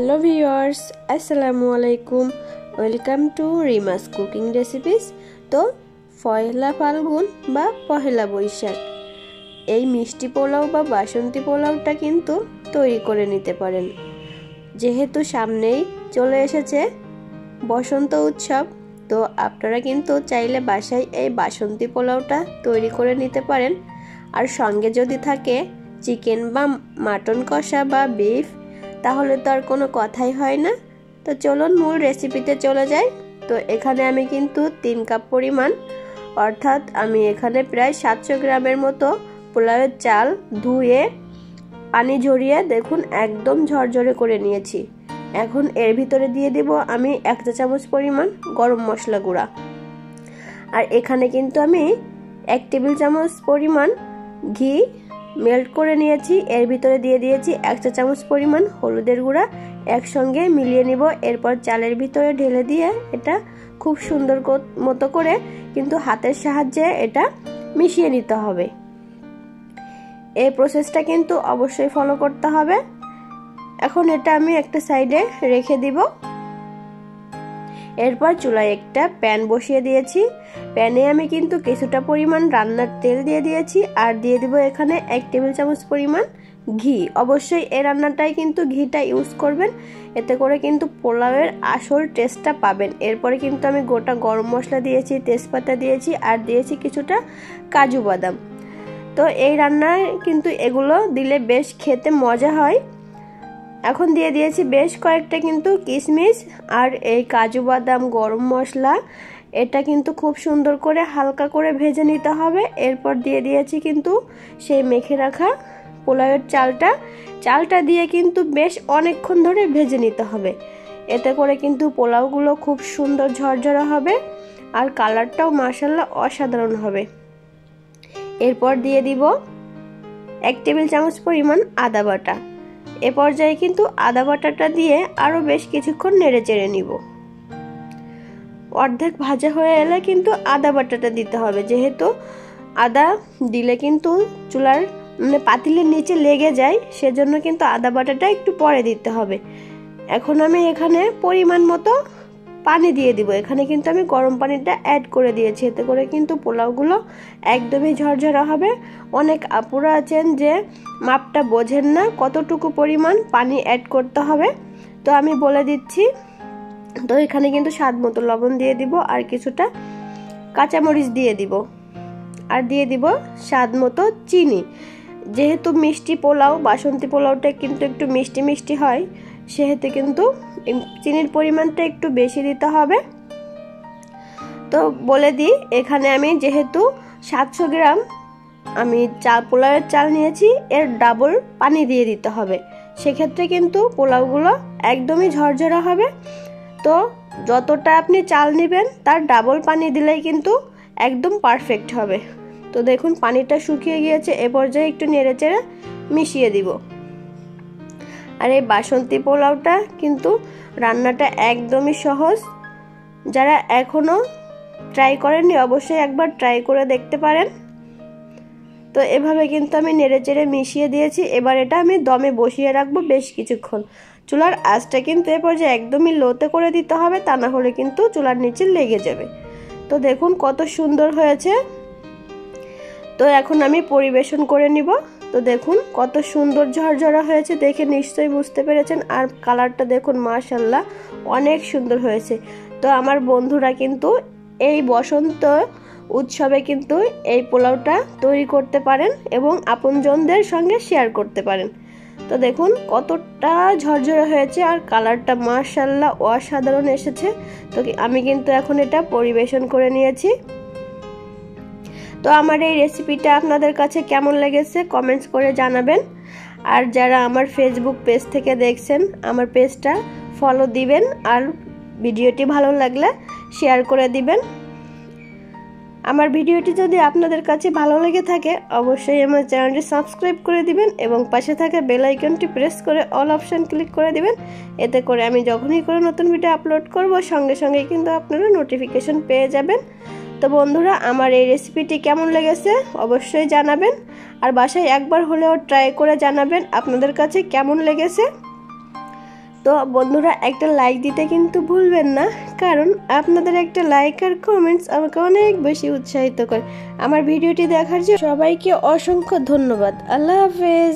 Hello viewers, আসসালামু আলাইকুম। Welcome to রিমাস cooking recipes. তো পয়লা ফাল্গুন বা পহেলা বৈশাখ এই মিষ্টি পোলাও বা বাসন্তী পোলাওটা কিন্তু তৈরি করে নিতে পারেন। যেহেতু সামনেই চলে এসেছে বসন্ত উৎসব, তো আপনারা কিন্তু চাইলে বাসায় এই বাসন্তী পোলাওটা তৈরি করে নিতে পারেন। আর সঙ্গে যদি থাকে চিকেন বা মাটন কষা বা বিফ, তাহলে তো আর কোনো কথাই হয় না। তো চলুন মূল রেসিপিতে চলে যাই। তো এখানে আমি কিন্তু 3 কাপ পরিমাণ, অর্থাৎ আমি এখানে প্রায় 700 গ্রামের মতো পোলাওয়ের চাল ধুয়ে পানি ঝরিয়ে দেখুন একদম ঝরঝরে করে নিয়েছি। এখন এর ভিতরে দিয়ে দেব আমি 1 চা চামচ পরিমাণ গরম মশলা গুঁড়া। আর এখানে কিন্তু আমি 1 টেবিল চামচ পরিমাণ ঘি মেল্ট করে নিয়েছি। এর ভিতরে দিয়ে দিয়েছি 1 চা চামচ পরিমাণ হলুদের গুঁড়া। একসঙ্গে মিলিয়ে নিব। এরপর চালের ভিতরে ঢেলে দিয়ে এটা খুব সুন্দর মতো করে কিন্তু হাতের সাহায্যে এটা মিশিয়ে নিতে হবে। এই প্রসেসটা কিন্তু অবশ্যই ফলো করতে হবে। এখন এটা আমি একটা সাইডে রেখে দিব। এরপর চুলায় একটা প্যান বসিয়ে দিয়েছি। প্যানে আমি কিন্তু কিছুটা পরিমাণ রান্নার তেল দিয়ে দিয়েছি আর দিয়ে দিব এখানে 1 টেবিল চামচ পরিমাণ ঘি। অবশ্যই এই রান্নাটাই কিন্তু ঘিটা ইউজ করবেন, এতে করে কিন্তু পোলাওয়ের আসল টেস্টটা পাবেন। এরপরে কিন্তু আমি গোটা গরম মশলা দিয়েছি, তেজপাতা দিয়েছি আর দিয়েছি কিছুটা কাজু বাদাম। তো এই রান্নায় কিন্তু এগুলো দিলে বেশ খেতে মজা হয়। এখন দিয়ে দিয়েছি বেশ কয়েকটা কিন্তু কিশমিশ আর এই কাজু বাদাম, গরম মশলা, এটা কিন্তু খুব সুন্দর করে হালকা করে ভেজে নিতে হবে। এরপর দিয়ে দিয়েছি কিন্তু সেই মেখে রাখা পোলাওয়ের চালটা দিয়ে কিন্তু বেশ অনেকক্ষণ ধরে ভেজে নিতে হবে। এতে করে কিন্তু পোলাওগুলো খুব সুন্দর ঝরঝরা হবে আর কালারটাও মাশাআল্লাহ অসাধারণ হবে। এরপর দিয়ে দিব 1 টেবিল চামচ পরিমাণ আদা বাটা। এ পর্যায়ে কিন্তু আদা বাটাটা দিয়ে আরো বেশ কিছুক্ষণ নেড়ে চেড়ে নিব। অর্ধেক ভাজা হয়ে এলে কিন্তু আদা বাটাটা দিতে হবে, যেহেতু আদা দিলে কিন্তু চুলার পাতিলের নিচে লেগে যায়, সেজন্য কিন্তু আদা বাটাটা একটু পরে দিতে হবে। এখন আমি এখানে পরিমাণ মতো পানি দিয়ে দিব। এখানে কিন্তু আমি গরম পানিটা অ্যাড করে দিয়েছি, এতে করে কিন্তু পোলাওগুলো একদমই ঝরঝরা হবে। অনেক আপুরা আছেন যে মাপটা বোঝেন না কতটুকু পরিমাণ পানি অ্যাড করতে হবে, তো আমি বলে দিচ্ছি। তো এখানে কিন্তু স্বাদ মতো লবণ দিয়ে দিব আর কিছুটা কাঁচামরিচ দিয়ে দিব আর দিয়ে দিব স্বাদ মতো চিনি। যেহেতু মিষ্টি পোলাও, বাসন্তী পোলাওটা কিন্তু একটু মিষ্টি মিষ্টি হয়, সেহেতু কিন্তু চিনির পরিমাণটা একটু বেশি দিতে হবে। তো বলে দিই, এখানে আমি যেহেতু 700 গ্রাম আমি পোলাওয়ের চাল নিয়েছি, এর ডাবল পানি দিয়ে দিতে হবে। সেক্ষেত্রে কিন্তু পোলাওগুলো একদমই ঝরঝরা হবে। তো যতটা আপনি চাল নেবেন তার ডাবল পানি দিলেই কিন্তু একদম পারফেক্ট হবে। তো দেখুন পানিটা শুকিয়ে গিয়েছে। এ পর্যায়ে একটু নেড়েচেড়ে মিশিয়ে দিব। আর এই বাসন্তী পোলাওটা কিন্তু রান্নাটা একদমই সহজ। যারা এখনো ট্রাই করেননি অবশ্যই একবার ট্রাই করে দেখতে পারেন। তো এভাবে কিন্তু আমি নেড়েচেড়ে মিশিয়ে দিয়েছি। এবার এটা আমি দমে বসিয়ে রাখবো বেশ কিছুক্ষণ। চুলার আঁচটা কিন্তু এ পর্যায়ে একদমই লোতে করে দিতে হবে, তা না হলে কিন্তু চুলার নিচে লেগে যাবে। তো দেখুন কত সুন্দর হয়েছে। তো এখন আমি পরিবেশন করে নিব। তো দেখুন কত সুন্দর ঝরঝরা হয়েছে, দেখে নিশ্চয়ই বুঝতে পেরেছেন। আর কালারটা দেখুন মাশাআল্লাহ অনেক সুন্দর হয়েছে। তো আমার বন্ধুরা কিন্তু এই বসন্ত উৎসবে কিন্তু এই পোলাওটা তৈরি করতে পারেন এবং আপনজনদের সঙ্গে শেয়ার করতে পারেন। তো দেখুন কতটা ঝরঝরে হয়েছে আর কালারটা মাশাআল্লাহ অসাধারণ এসেছে। তো আমি কিন্তু এখন এটা পরিবেশন করে নিয়েছি। তো আমার এই রেসিপিটা আপনাদের কাছে কেমন লেগেছে কমেন্টস করে জানাবেন। আর যারা আমার ফেসবুক পেজ থেকে দেখছেন, আমার পেজটা ফলো দিবেন আর ভিডিওটি ভালো লাগলে শেয়ার করে দিবেন। আমার ভিডিওটি যদি আপনাদের কাছে ভালো লেগে থাকে অবশ্যই আমার চ্যানেলটি সাবস্ক্রাইব করে দিবেন এবং পাশে থাকা বেল আইকনটি প্রেস করে অল অপশন ক্লিক করে দিবেন। এতে করে আমি যখনই কোনো নতুন ভিডিও আপলোড করব সঙ্গে সঙ্গে কিন্তু আপনারা নোটিফিকেশন পেয়ে যাবেন। তো বন্ধুরা, আমার এই রেসিপিটি কেমন লেগেছে অবশ্যই জানাবেন আর বাসায় একবার হলেও ট্রাই করে জানাবেন আপনাদের কাছে কেমন লেগেছে। তো বন্ধুরা একটা লাইক দিতে কিন্তু ভুলবেন না, কারণ আপনাদের একটা লাইক আর কমেন্টস আমাকে অনেক বেশি উৎসাহিত করে। আমার ভিডিওটি দেখার জন্য সবাইকে অসংখ্য ধন্যবাদ। আল্লাহ হাফেজ।